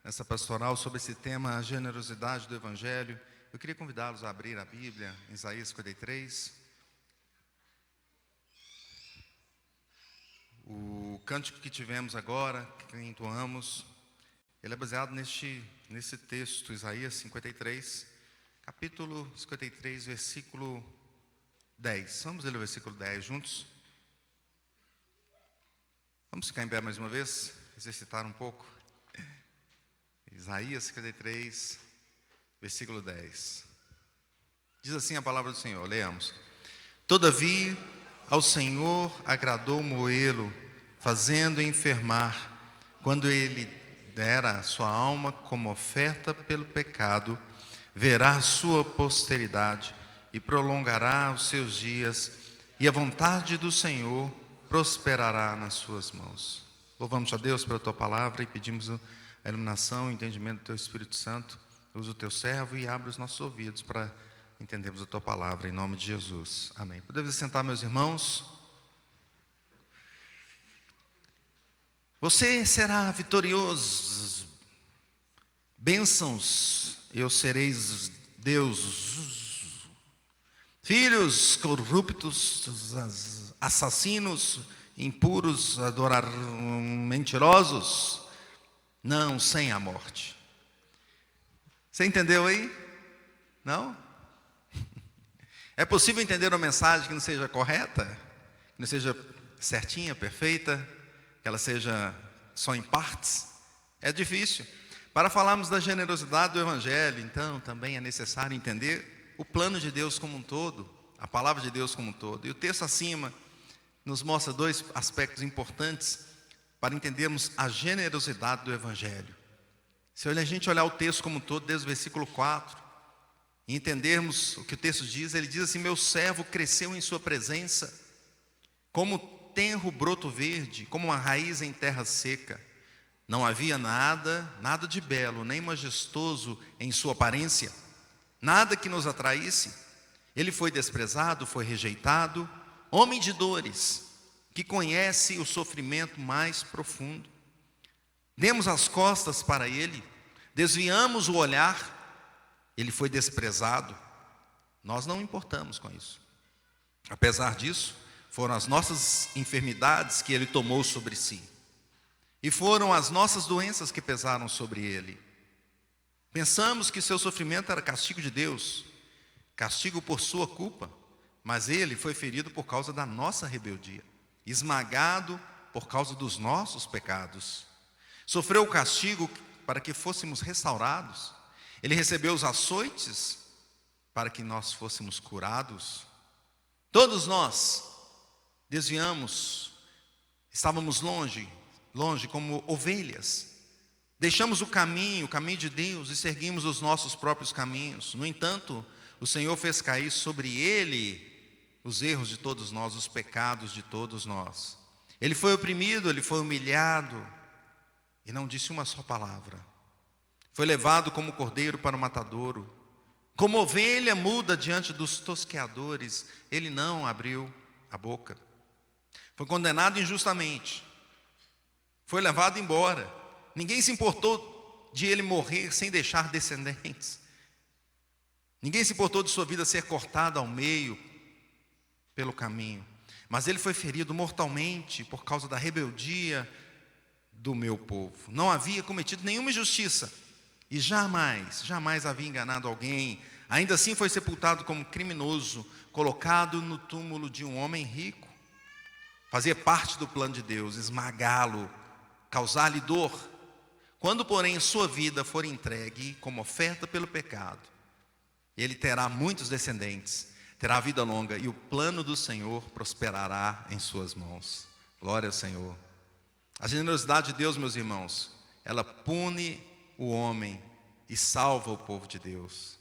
nessa pastoral sobre esse tema, a generosidade do Evangelho. Eu queria convidá-los a abrir a Bíblia, em Isaías 53. O cântico que tivemos agora, que entoamos, ele é baseado nesse texto, Isaías 53, capítulo 53, versículo 10. Vamos ler o versículo 10 juntos? Vamos ficar em pé mais uma vez, exercitar um pouco. Isaías 53, versículo 10. Diz assim a palavra do Senhor, leamos. Todavia, ao Senhor agradou moê-lo, fazendo enfermar, quando ele dera a sua alma como oferta pelo pecado, verá a sua posteridade e prolongará os seus dias, e a vontade do Senhor prosperará nas suas mãos. Louvamos a Deus pela tua palavra e pedimos a iluminação e entendimento do teu Espírito Santo. Usa o teu servo e abre os nossos ouvidos para entendermos a tua palavra, em nome de Jesus. Amém. Podemos sentar, meus irmãos? Você será vitorioso. Bênçãos, eu sereis Deus. Filhos corruptos, assassinos, impuros, mentirosos, não sem a morte. Você entendeu aí? Não? É possível entender uma mensagem que não seja correta? Que não seja certinha, perfeita? Que ela seja só em partes? É difícil. Para falarmos da generosidade do Evangelho, então, também é necessário entender o plano de Deus como um todo, a palavra de Deus como um todo. E o texto acima nos mostra dois aspectos importantes para entendermos a generosidade do Evangelho. Se a gente olhar o texto como um todo, desde o versículo 4, e entendermos o que o texto diz, ele diz assim: meu servo cresceu em sua presença, como tenro broto verde, como uma raiz em terra seca. Não havia nada de belo, nem majestoso em sua aparência, nada que nos atraísse. Ele foi desprezado, foi rejeitado, homem de dores, que conhece o sofrimento mais profundo. Demos as costas para ele, desviamos o olhar, ele foi desprezado. Nós não importamos com isso. Apesar disso, foram as nossas enfermidades que ele tomou sobre si, e foram as nossas doenças que pesaram sobre ele. Pensamos que seu sofrimento era castigo de Deus, castigo por sua culpa, mas ele foi ferido por causa da nossa rebeldia, esmagado por causa dos nossos pecados. Sofreu o castigo para que fôssemos restaurados. Ele recebeu os açoites para que nós fôssemos curados. Todos nós desviamos, estávamos longe como ovelhas. Deixamos o caminho de Deus e seguimos os nossos próprios caminhos. No entanto, o Senhor fez cair sobre ele os erros de todos nós, os pecados de todos nós. Ele foi oprimido, ele foi humilhado e não disse uma só palavra. Foi levado como cordeiro para o matadouro, como ovelha muda diante dos tosqueadores, ele não abriu a boca. Foi condenado injustamente, foi levado embora. Ninguém se importou de ele morrer sem deixar descendentes. Ninguém se importou de sua vida ser cortada ao meio pelo caminho. Mas ele foi ferido mortalmente por causa da rebeldia do meu povo. Não havia cometido nenhuma injustiça e jamais havia enganado alguém. Ainda assim foi sepultado como criminoso, colocado no túmulo de um homem rico. Fazia parte do plano de Deus, esmagá-lo, causar-lhe dor. Quando, porém, sua vida for entregue como oferta pelo pecado, ele terá muitos descendentes, terá vida longa, e o plano do Senhor prosperará em suas mãos. Glória ao Senhor. A generosidade de Deus, meus irmãos, ela pune o homem e salva o povo de Deus.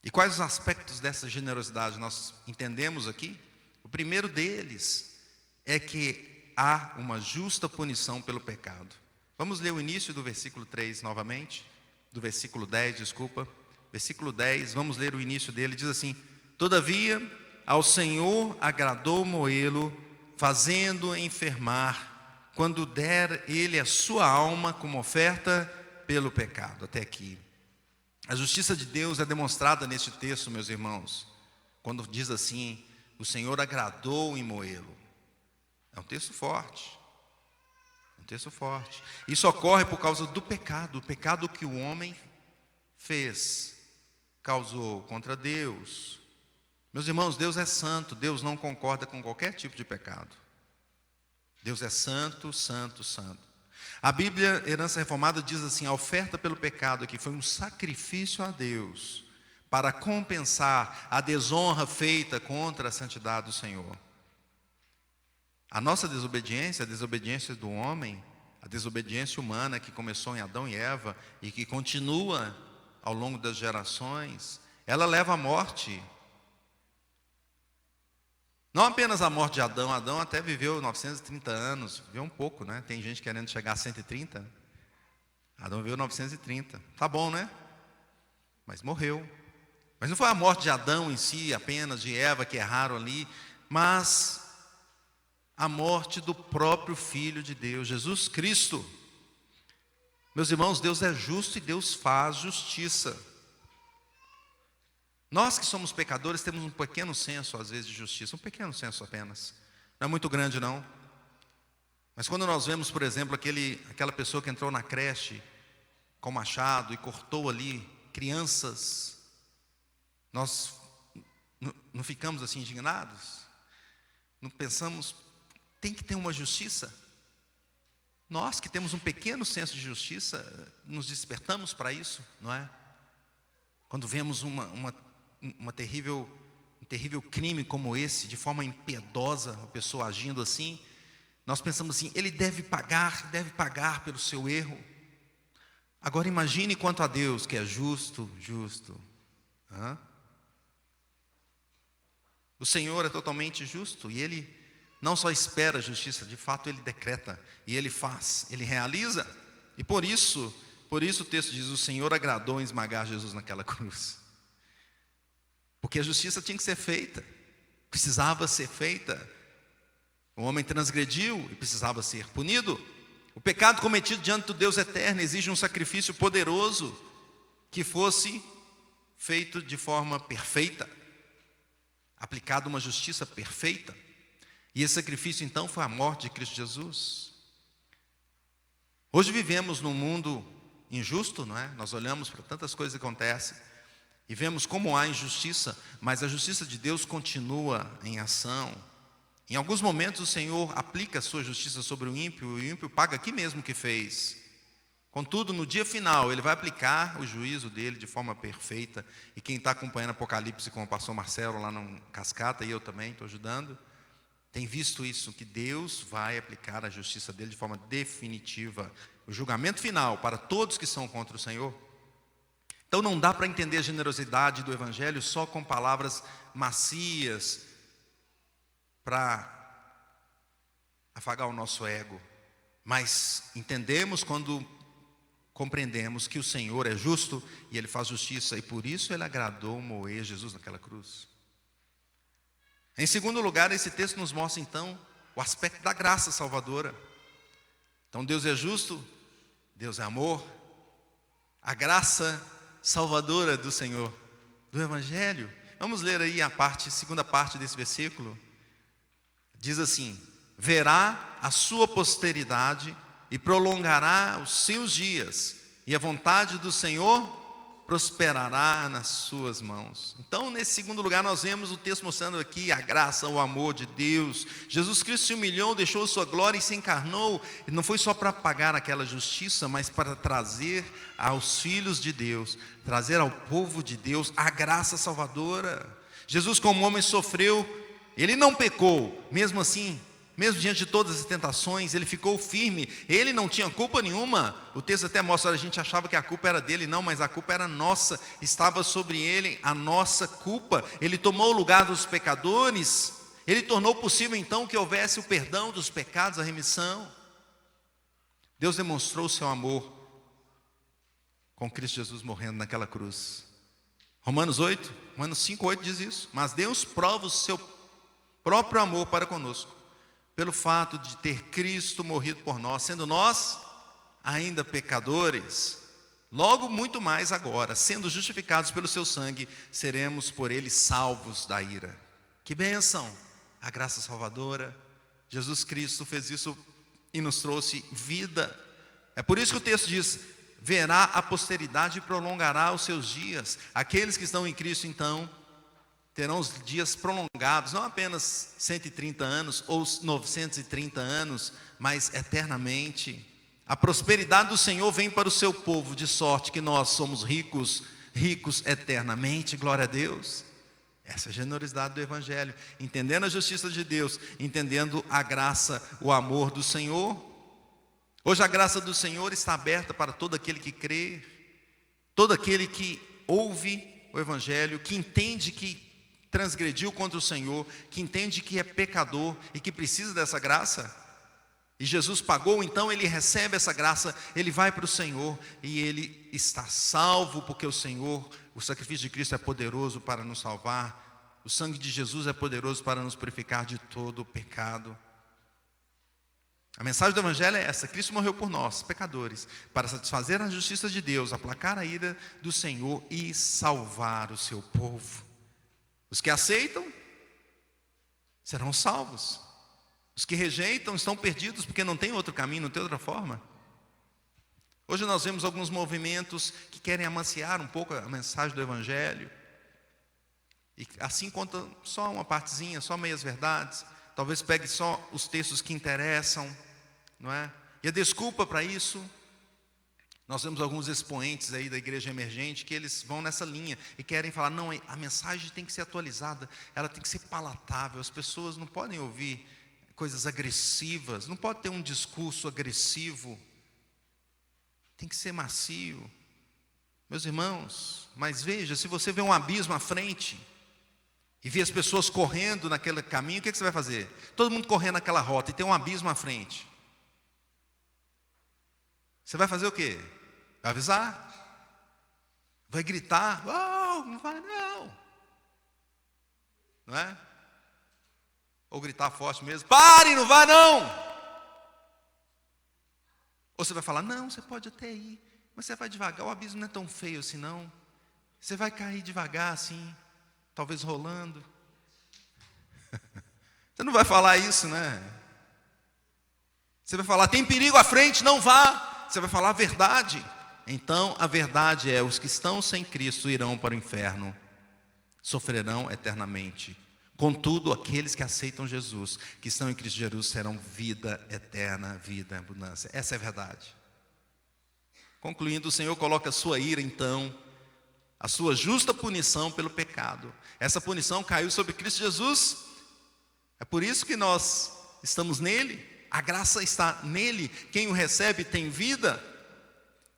E quais os aspectos dessa generosidade nós entendemos aqui? O primeiro deles é que há uma justa punição pelo pecado. Vamos ler o início do versículo 3 novamente, do versículo 10, desculpa. Versículo 10, vamos ler o início dele, diz assim: todavia, ao Senhor agradou moê-lo, fazendo enfermar, quando der ele a sua alma como oferta pelo pecado. Até aqui. A justiça de Deus é demonstrada neste texto, meus irmãos, quando diz assim: o Senhor agradou em moê-lo. É um texto forte. Um texto forte. Isso ocorre por causa do pecado. O pecado que o homem fez, causou contra Deus. Meus irmãos, Deus é santo. Deus não concorda com qualquer tipo de pecado. Deus é santo, santo, santo. A Bíblia, Herança Reformada, diz assim: a oferta pelo pecado aqui foi um sacrifício a Deus para compensar a desonra feita contra a santidade do Senhor. A nossa desobediência, a desobediência do homem, a desobediência humana que começou em Adão e Eva e que continua ao longo das gerações, ela leva à morte. Não apenas a morte de Adão. Adão até viveu 930 anos, viveu um pouco, né? Tem gente querendo chegar a 130. Adão viveu 930, tá bom, né? Mas morreu. Mas não foi a morte de Adão em si, apenas de Eva que erraram ali, mas a morte do próprio Filho de Deus, Jesus Cristo. Meus irmãos, Deus é justo e Deus faz justiça. Nós que somos pecadores temos um pequeno senso, às vezes, de justiça, um pequeno senso apenas. Não é muito grande, não. Mas quando nós vemos, por exemplo, aquela pessoa que entrou na creche com machado e cortou ali crianças, nós não ficamos assim indignados? Não pensamos, tem que ter uma justiça? Nós que temos um pequeno senso de justiça, nos despertamos para isso, não é? Quando vemos um terrível crime como esse, de forma impiedosa, a pessoa agindo assim, nós pensamos assim: ele deve pagar pelo seu erro. Agora imagine quanto a Deus, que é justo. O Senhor é totalmente justo e Ele não só espera a justiça, de fato Ele decreta e Ele faz, Ele realiza. E por isso o texto diz: o Senhor agradou em esmagar Jesus naquela cruz. Porque a justiça tinha que ser feita, precisava ser feita. O homem transgrediu e precisava ser punido. O pecado cometido diante do Deus eterno exige um sacrifício poderoso que fosse feito de forma perfeita, aplicado uma justiça perfeita. E esse sacrifício então foi a morte de Cristo Jesus. Hoje vivemos num mundo injusto, não é? Nós olhamos para tantas coisas que acontecem e vemos como há injustiça, mas a justiça de Deus continua em ação. Em alguns momentos o Senhor aplica a sua justiça sobre o ímpio, e o ímpio paga aqui mesmo o que fez. Contudo, no dia final, Ele vai aplicar o juízo dele de forma perfeita. E quem está acompanhando Apocalipse com o pastor Marcelo lá no Cascata, e eu também estou ajudando, tem visto isso, que Deus vai aplicar a justiça dele de forma definitiva. O julgamento final para todos que são contra o Senhor. Então não dá para entender a generosidade do Evangelho só com palavras macias para afagar o nosso ego. Mas entendemos quando compreendemos que o Senhor é justo e Ele faz justiça, e por isso Ele agradou moer Jesus naquela cruz. Em segundo lugar, esse texto nos mostra então o aspecto da graça salvadora. Então Deus é justo, Deus é amor. A graça salvadora do Senhor, do Evangelho. Vamos ler aí a segunda parte desse versículo. Diz assim: verá a sua posteridade e prolongará os seus dias, e a vontade do Senhor prosperará nas suas mãos. Então, nesse segundo lugar, nós vemos o texto mostrando aqui a graça, o amor de Deus. Jesus Cristo se humilhou, deixou sua glória e se encarnou. E não foi só para pagar aquela justiça, mas para trazer aos filhos de Deus, trazer ao povo de Deus a graça salvadora. Jesus, como homem, sofreu. Ele não pecou, mesmo assim, mesmo diante de todas as tentações, Ele ficou firme. Ele não tinha culpa nenhuma. O texto até mostra, a gente achava que a culpa era dele. Não, mas a culpa era nossa. Estava sobre Ele a nossa culpa. Ele tomou o lugar dos pecadores. Ele tornou possível então que houvesse o perdão dos pecados, a remissão. Deus demonstrou o seu amor com Cristo Jesus morrendo naquela cruz. Romanos 5:8 diz isso. Mas Deus prova o seu próprio amor para conosco pelo fato de ter Cristo morrido por nós, sendo nós ainda pecadores. Logo, muito mais agora, sendo justificados pelo seu sangue, seremos por ele salvos da ira. Que bênção! A graça salvadora. Jesus Cristo fez isso e nos trouxe vida. É por isso que o texto diz: verá a posteridade e prolongará os seus dias. Aqueles que estão em Cristo, então, terão os dias prolongados, não apenas 130 anos ou 930 anos, mas eternamente. A prosperidade do Senhor vem para o seu povo, de sorte que nós somos ricos, ricos eternamente. Glória a Deus. Essa é a generosidade do Evangelho, entendendo a justiça de Deus, entendendo a graça, o amor do Senhor. Hoje a graça do Senhor está aberta para todo aquele que crê, todo aquele que ouve o Evangelho, que entende que transgrediu contra o Senhor, que entende que é pecador e que precisa dessa graça. E Jesus pagou, então ele recebe essa graça, ele vai para o Senhor e ele está salvo, porque o Senhor, o sacrifício de Cristo é poderoso para nos salvar, o sangue de Jesus é poderoso para nos purificar de todo o pecado. A mensagem do Evangelho é essa: Cristo morreu por nós, pecadores, para satisfazer a justiça de Deus, aplacar a ira do Senhor e salvar o seu povo. Os que aceitam serão salvos. Os que rejeitam estão perdidos, porque não tem outro caminho, não tem outra forma. Hoje nós vemos alguns movimentos que querem amaciar um pouco a mensagem do Evangelho, e assim contam só uma partezinha, só meias verdades. Talvez pegue só os textos que interessam, não é? E a desculpa para isso, nós vemos alguns expoentes aí da igreja emergente que eles vão nessa linha e querem falar: não, a mensagem tem que ser atualizada, ela tem que ser palatável, as pessoas não podem ouvir coisas agressivas, não pode ter um discurso agressivo, tem que ser macio. Meus irmãos, mas veja, se você vê um abismo à frente e vê as pessoas correndo naquele caminho, o que você vai fazer? Todo mundo correndo naquela rota e tem um abismo à frente. Você vai fazer o quê? Vai avisar? Vai gritar? Oh, não vai não. Não é? Ou gritar forte mesmo: pare, não vai não. Ou você vai falar: não, você pode até ir, mas você vai devagar, o abismo não é tão feio assim não. Você vai cair devagar assim, talvez rolando. Você não vai falar isso, né? Você vai falar: tem perigo à frente, não vá. Você vai falar a verdade. Então a verdade é: os que estão sem Cristo irão para o inferno, sofrerão eternamente. Contudo, aqueles que aceitam Jesus, que estão em Cristo Jesus, terão vida eterna, vida em abundância. Essa é a verdade. Concluindo, o Senhor coloca a sua ira, então, a sua justa punição pelo pecado. Essa punição caiu sobre Cristo Jesus. É por isso que nós estamos nele. A graça está nele. Quem o recebe tem vida.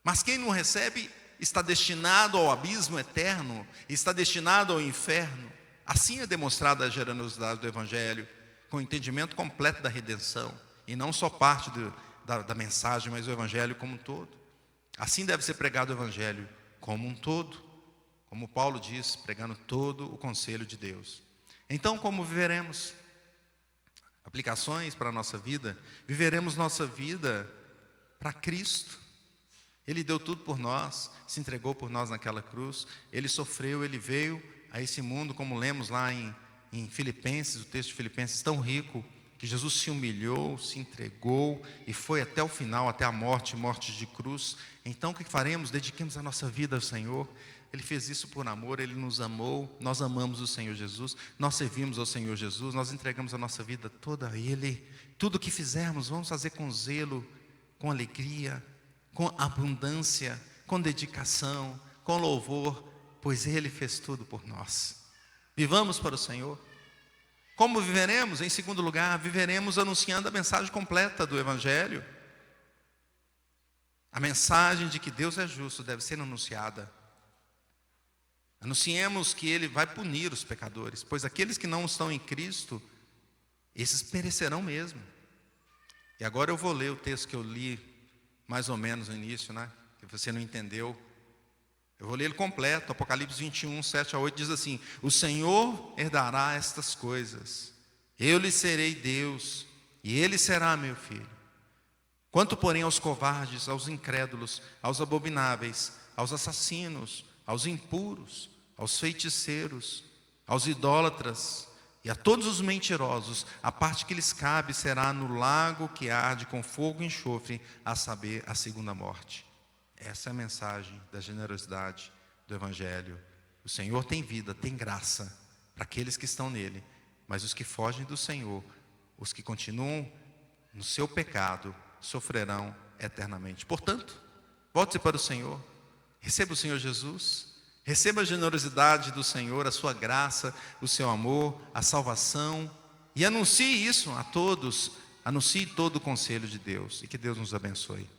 Mas quem não recebe está destinado ao abismo eterno, está destinado ao inferno. Assim é demonstrada a generosidade do Evangelho, com o entendimento completo da redenção, e não só parte da mensagem, mas o Evangelho como um todo. Assim deve ser pregado o Evangelho como um todo, como Paulo diz, pregando todo o conselho de Deus. Então, como viveremos? Aplicações para a nossa vida. Viveremos nossa vida para Cristo. Ele deu tudo por nós, se entregou por nós naquela cruz, Ele sofreu, Ele veio a esse mundo, como lemos lá em Filipenses, o texto de Filipenses tão rico, que Jesus se humilhou, se entregou e foi até o final, até a morte de cruz. Então o que faremos? Dediquemos a nossa vida ao Senhor. Ele fez isso por amor, Ele nos amou, nós amamos o Senhor Jesus, nós servimos ao Senhor Jesus, nós entregamos a nossa vida toda a Ele. Tudo o que fizermos, vamos fazer com zelo, com alegria, com abundância, com dedicação, com louvor, pois Ele fez tudo por nós. Vivamos para o Senhor. Como viveremos? Em segundo lugar, viveremos anunciando a mensagem completa do Evangelho. A mensagem de que Deus é justo deve ser anunciada. Anunciemos que Ele vai punir os pecadores, pois aqueles que não estão em Cristo, esses perecerão mesmo. E agora eu vou ler o texto que eu li mais ou menos no início, né? Que você não entendeu. Eu vou ler ele completo. Apocalipse 21, 7 a 8 diz assim: o Senhor herdará estas coisas, eu lhe serei Deus, e ele será meu filho. Quanto porém aos covardes, aos incrédulos, aos abomináveis, aos assassinos, aos impuros, aos feiticeiros, aos idólatras e a todos os mentirosos, a parte que lhes cabe será no lago que arde com fogo e enxofre, a saber, a segunda morte. Essa é a mensagem da generosidade do Evangelho. O Senhor tem vida, tem graça para aqueles que estão nele, mas os que fogem do Senhor, os que continuam no seu pecado, sofrerão eternamente. Portanto, volte-se para o Senhor, receba o Senhor Jesus, receba a generosidade do Senhor, a sua graça, o seu amor, a salvação, e anuncie isso a todos, anuncie todo o conselho de Deus, e que Deus nos abençoe.